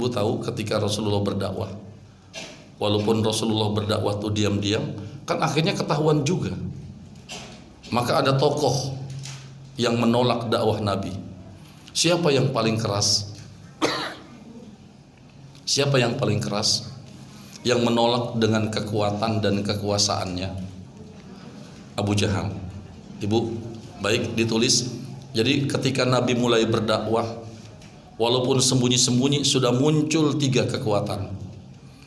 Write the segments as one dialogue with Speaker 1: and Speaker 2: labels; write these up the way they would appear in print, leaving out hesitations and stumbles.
Speaker 1: Ibu tahu ketika Rasulullah berdakwah, walaupun Rasulullah berdakwah tuh diam-diam, kan akhirnya ketahuan juga. Maka ada tokoh yang menolak dakwah Nabi. Siapa yang paling keras? Siapa yang paling keras? Yang menolak dengan kekuatan dan kekuasaannya? Abu Jahal. Ibu, baik ditulis. Jadi ketika Nabi mulai berdakwah, walaupun sembunyi-sembunyi, sudah muncul 3 kekuatan.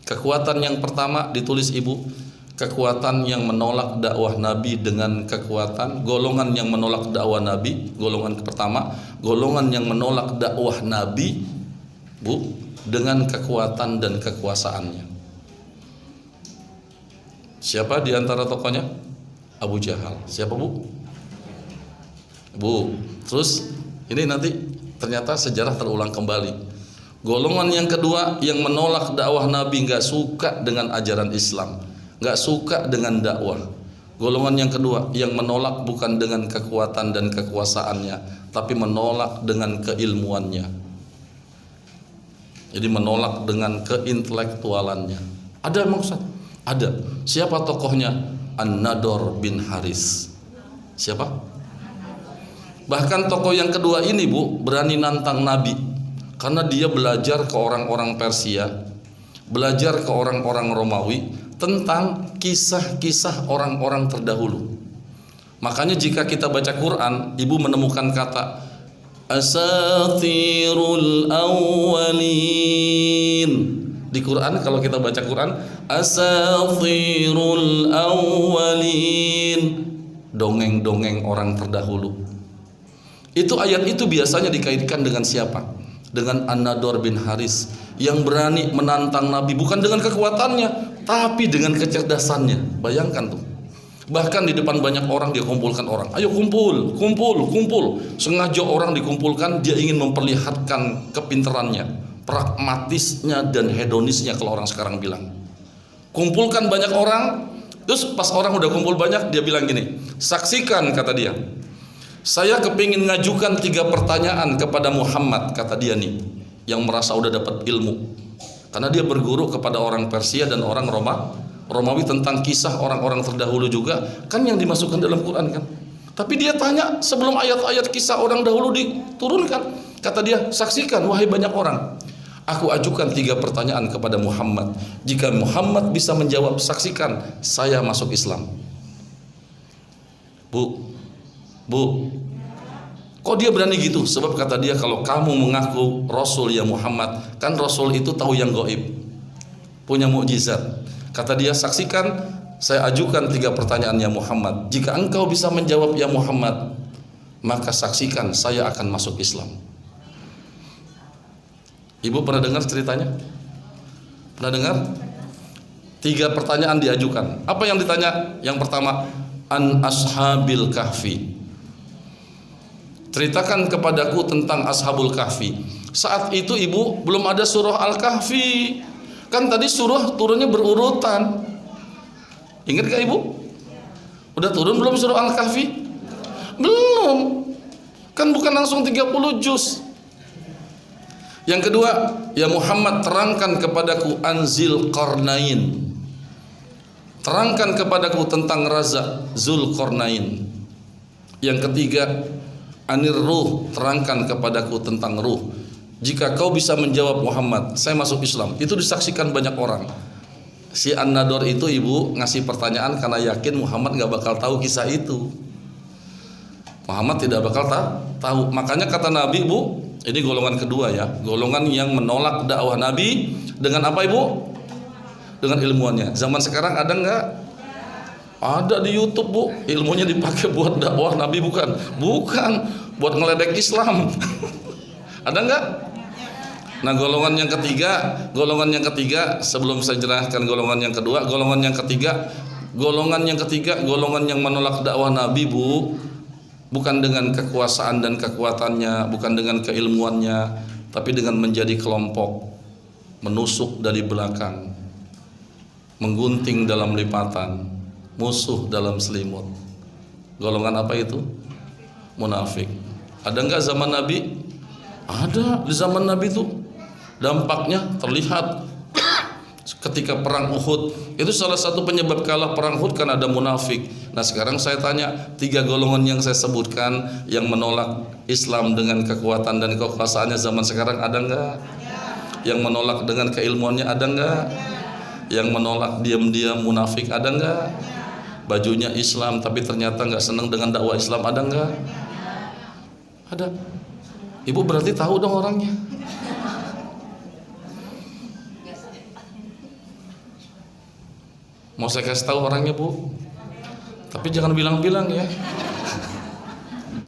Speaker 1: Kekuatan yang pertama ditulis ibu, kekuatan yang menolak dakwah Nabi dengan kekuatan, golongan yang menolak dakwah Nabi, golongan pertama, golongan yang menolak dakwah Nabi, Bu, dengan kekuatan dan kekuasaannya. Siapa di antara tokohnya? Abu Jahal. Siapa, Bu? Bu. Terus ini nanti ternyata sejarah terulang kembali. Golongan yang kedua yang menolak dakwah Nabi, nggak suka dengan ajaran Islam, nggak suka dengan dakwah. Golongan yang kedua yang menolak bukan dengan kekuatan dan kekuasaannya, tapi menolak dengan keilmuannya. Jadi menolak dengan keintelektualannya. Ada emang Ustaz? Ada. Siapa tokohnya? An-Nadhr bin Haris. Siapa? Bahkan tokoh yang kedua ini, Bu, berani nantang Nabi. Karena dia belajar ke orang-orang Persia, belajar ke orang-orang Romawi tentang kisah-kisah orang-orang terdahulu. Makanya jika kita baca Quran, ibu menemukan kata asatirul awwalin. Di Quran kalau kita baca Quran, asatirul awwalin, dongeng-dongeng orang terdahulu. Itu ayat itu biasanya dikaitkan dengan siapa? Dengan An-Nadhr bin Haris yang berani menantang Nabi bukan dengan kekuatannya tapi dengan kecerdasannya. Bayangkan tuh. Bahkan di depan banyak orang dia kumpulkan orang. Ayo kumpul, kumpul, kumpul. Sengaja orang dikumpulkan, dia ingin memperlihatkan kepintarannya, pragmatisnya dan hedonisnya kalau orang sekarang bilang. Kumpulkan banyak orang, terus pas orang udah kumpul banyak dia bilang gini, saksikan kata dia. Saya kepingin ngajukan 3 pertanyaan kepada Muhammad, kata dia nih, yang merasa udah dapat ilmu. Karena dia berguru kepada orang Persia dan orang Romawi tentang kisah orang-orang terdahulu juga, kan yang dimasukkan dalam Quran kan. Tapi dia tanya sebelum ayat-ayat kisah orang dahulu diturunkan, kata dia, saksikan wahai banyak orang. Aku ajukan 3 pertanyaan kepada Muhammad. Jika Muhammad bisa menjawab, saksikan saya masuk Islam. Bu, kok dia berani gitu? Sebab kata dia, kalau kamu mengaku Rasul ya Muhammad, kan Rasul itu tahu yang gaib, punya mukjizat. Kata dia, saksikan saya ajukan 3 pertanyaan ya Muhammad. Jika engkau bisa menjawab ya Muhammad, maka saksikan saya akan masuk Islam. Ibu pernah dengar ceritanya? Pernah dengar? 3 pertanyaan diajukan. Apa yang ditanya? Yang pertama, an ashabil kahfi. Ceritakan kepadaku tentang Ashabul Kahfi. Saat itu ibu belum ada surah Al-Kahfi. Kan tadi surah turunnya berurutan. Ingat gak ibu? Udah turun belum surah Al-Kahfi? Belum. Kan bukan langsung 30 juz. Yang kedua, ya Muhammad terangkan kepadaku Anzil Qarnain. Terangkan kepadaku tentang Raza Zulqarnain. Yang ketiga, Anir ruh, terangkan kepadaku tentang ruh. Jika kau bisa menjawab Muhammad, saya masuk Islam. Itu disaksikan banyak orang. Si An-Nadhr itu ibu ngasih pertanyaan karena yakin Muhammad gak bakal tahu kisah itu. Muhammad tidak bakal tahu. Makanya kata Nabi, Bu, ini golongan kedua ya, golongan yang menolak dakwah Nabi dengan apa ibu? Dengan ilmuannya. Zaman sekarang ada nggak? Ada di YouTube, Bu, ilmunya dipakai buat dakwah Nabi bukan buat ngeledek Islam. Ada nggak? Nah, golongan yang ketiga sebelum saya jelaskan golongan yang kedua, golongan yang ketiga, golongan yang menolak dakwah Nabi, Bu, bukan dengan kekuasaan dan kekuatannya, bukan dengan keilmuannya, tapi dengan menjadi kelompok, menusuk dari belakang, menggunting dalam lipatan, musuh dalam selimut. Golongan apa itu? Munafik. Ada enggak zaman Nabi? Ada. Di zaman Nabi itu Dampaknya terlihat ketika perang Uhud. Itu salah satu penyebab kalah perang Uhud kan ada munafik. Nah sekarang saya tanya, 3 golongan yang saya sebutkan yang menolak Islam dengan kekuatan dan kekuasaannya zaman sekarang ada enggak? Yang menolak dengan keilmuannya ada enggak? Yang menolak diam-diam munafik ada enggak? Bajunya Islam tapi ternyata enggak senang dengan dakwah Islam ada enggak? Ada. Ibu berarti tahu dong orangnya. Mau saya kasih tahu orangnya, Bu? Tapi jangan bilang-bilang ya.